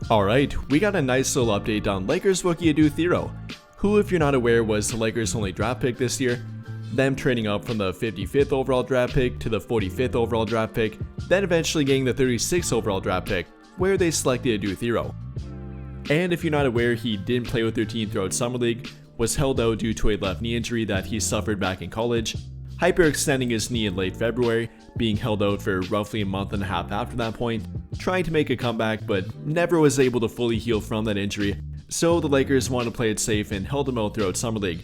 Alright, we got a nice little update on Lakers rookie Adou Thiero, who, if you're not aware, was the Lakers' only draft pick this year. Them trading up from the 55th overall draft pick to the 45th overall draft pick, then eventually getting the 36th overall draft pick, where they selected Adou Thiero. And if you're not aware, he didn't play with their team throughout Summer League, was held out due to a left knee injury that he suffered back in college, hyperextending his knee in late February, being held out for roughly a month and a half after that point, trying to make a comeback but never was able to fully heal from that injury, so the Lakers wanted to play it safe and held him out throughout Summer League.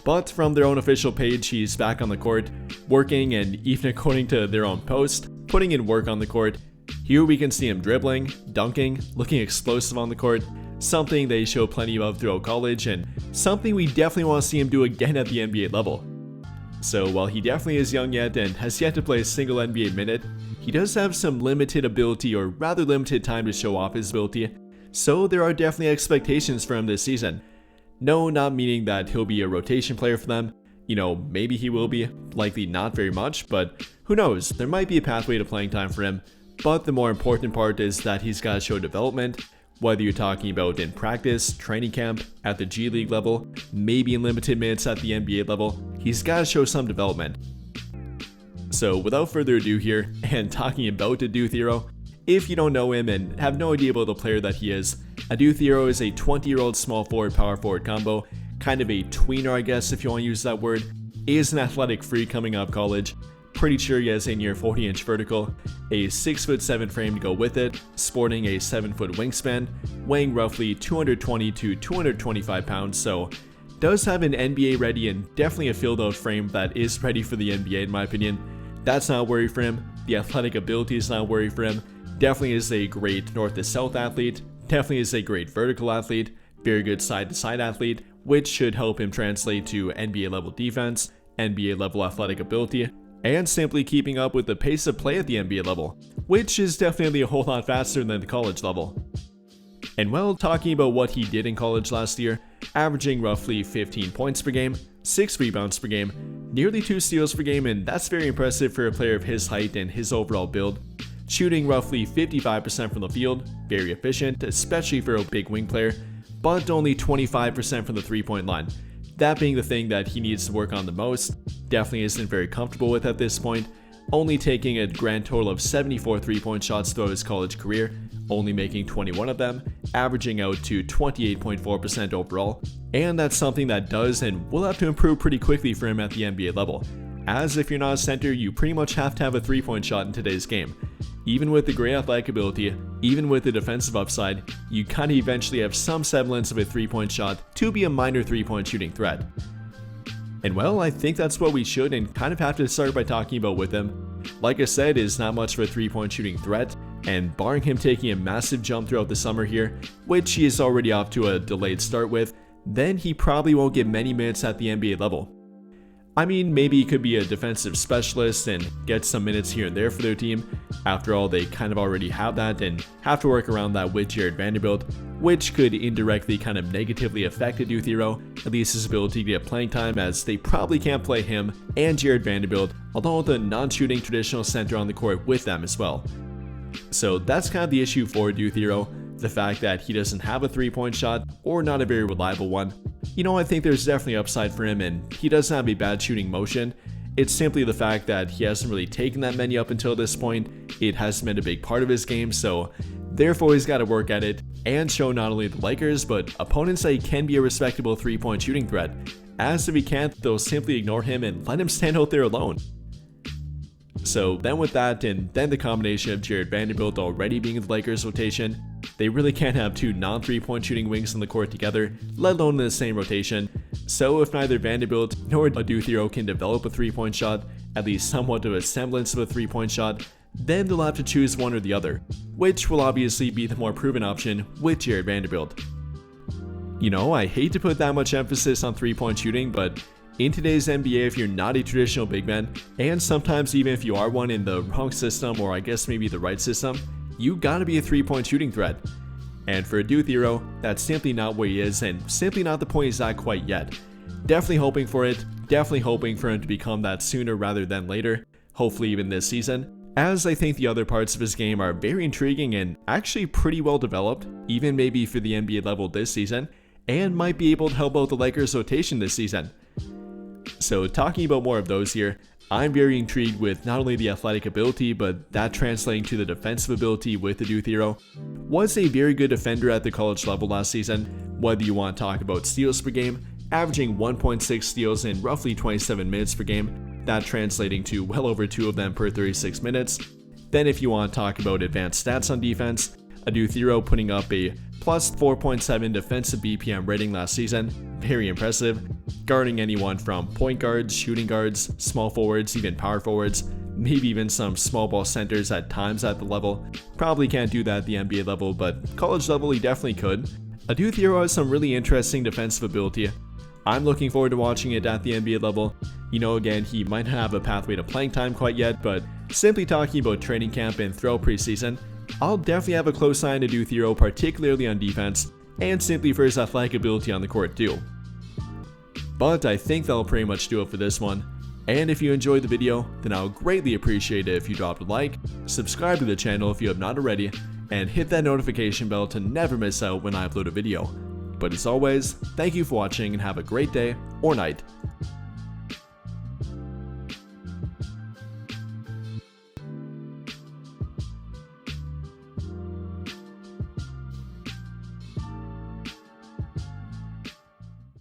But from their own official page, he's back on the court, working and even according to their own post, putting in work on the court. Here we can see him dribbling, dunking, looking explosive on the court, something they show plenty of throughout college and something we definitely want to see him do again at the NBA level. So while he definitely is young yet and has yet to play a single NBA minute, he does have some limited ability or rather limited time to show off his ability, so there are definitely expectations for him this season. No, not meaning that he'll be a rotation player for them. You know, maybe he will be, likely not very much, but who knows, there might be a pathway to playing time for him. But the more important part is that he's got to show development, whether you're talking about in practice, training camp, at the G League level, maybe in limited minutes at the NBA level, he's got to show some development. So without further ado here, and talking about Adou Thiero, if you don't know him and have no idea about the player that he is, Adou Thiero is a 20-year-old small forward power forward combo, kind of a tweener I guess if you want to use that word, is an athletic freak coming out of college. Pretty sure he has a near 40-inch vertical, a 6'7" frame to go with it, sporting a 7-foot wingspan, weighing roughly 220 to 225 pounds, so does have an NBA ready and definitely a filled out frame that is ready for the NBA in my opinion. That's not a worry for him, the athletic ability is not a worry for him, definitely is a great north to south athlete, definitely is a great vertical athlete, very good side to side athlete, which should help him translate to NBA level defense, NBA level athletic ability, and simply keeping up with the pace of play at the NBA level, which is definitely a whole lot faster than the college level. And well, talking about what he did in college last year, averaging roughly 15 points per game, 6 rebounds per game, nearly 2 steals per game, and that's very impressive for a player of his height and his overall build. Shooting roughly 55% from the field, very efficient, especially for a big wing player, but only 25% from the 3-point line. That being the thing that he needs to work on the most, definitely isn't very comfortable with at this point, only taking a grand total of 74 3-point shots throughout his college career, only making 21 of them, averaging out to 28.4% overall, and that's something that does and will have to improve pretty quickly for him at the NBA level, as if you're not a center, you pretty much have to have a 3-point shot in today's game. Even with the great athletic ability, even with the defensive upside, you kinda eventually have some semblance of a 3-point shot to be a minor 3-point shooting threat. And well, I think that's what we should and kind of have to start by talking about with him. Like I said, is not much of a 3-point shooting threat, and barring him taking a massive jump throughout the summer here, which he is already off to a delayed start with, then he probably won't get many minutes at the NBA level. I mean, maybe he could be a defensive specialist and get some minutes here and there for their team. After all, they kind of already have that and have to work around that with Jared Vanderbilt, which could indirectly kind of negatively affect Adou Thiero, at least his ability to get playing time, as they probably can't play him and Jared Vanderbilt, along with a non-shooting traditional center on the court with them as well. So that's kind of the issue for Adou Thiero, the fact that he doesn't have a 3-point shot, or not a very reliable one. You know, I think there's definitely upside for him and he doesn't have a bad shooting motion. It's simply the fact that he hasn't really taken that many up until this point. It hasn't been a big part of his game, so therefore he's got to work at it and show not only the Lakers, but opponents that he can be a respectable 3-point shooting threat, as if he can't, they'll simply ignore him and let him stand out there alone. So then with that, and then the combination of Jared Vanderbilt already being in the Lakers rotation, they really can't have two non-3-point shooting wings on the court together, let alone in the same rotation. So if neither Vanderbilt nor Adou Thiero can develop a 3-point shot, at least somewhat of a semblance of a 3-point shot, then they'll have to choose one or the other, which will obviously be the more proven option with Jared Vanderbilt. You know, I hate to put that much emphasis on 3-point shooting, but in today's NBA, if you're not a traditional big man, and sometimes even if you are one in the wrong system or I guess maybe the right system, you gotta be a 3-point shooting threat. And for Adou Thiero, that's simply not where he is and simply not the point he's at quite yet. Definitely hoping for it, definitely hoping for him to become that sooner rather than later, hopefully even this season, as I think the other parts of his game are very intriguing and actually pretty well developed, even maybe for the NBA level this season, and might be able to help out the Lakers' rotation this season. So talking about more of those here, I'm very intrigued with not only the athletic ability, but that translating to the defensive ability with Adou Thiero. Was a very good defender at the college level last season, whether you want to talk about steals per game, averaging 1.6 steals in roughly 27 minutes per game, that translating to well over 2 of them per 36 minutes. Then if you want to talk about advanced stats on defense, Adou Thiero putting up a plus 4.7 defensive BPM rating last season, very impressive, guarding anyone from point guards, shooting guards, small forwards, even power forwards, maybe even some small ball centers at times at the level. Probably can't do that at the NBA level, but college level he definitely could. Adou Thiero has some really interesting defensive ability. I'm looking forward to watching it at the NBA level. You know, again, he might not have a pathway to playing time quite yet, but simply talking about training camp and throughout preseason, I'll definitely have a close eye on Adou Thiero, particularly on defense, and simply for his athletic ability on the court too. But I think that'll pretty much do it for this one. And if you enjoyed the video, then I'll greatly appreciate it if you dropped a like, subscribe to the channel if you have not already, and hit that notification bell to never miss out when I upload a video. But as always, thank you for watching and have a great day or night.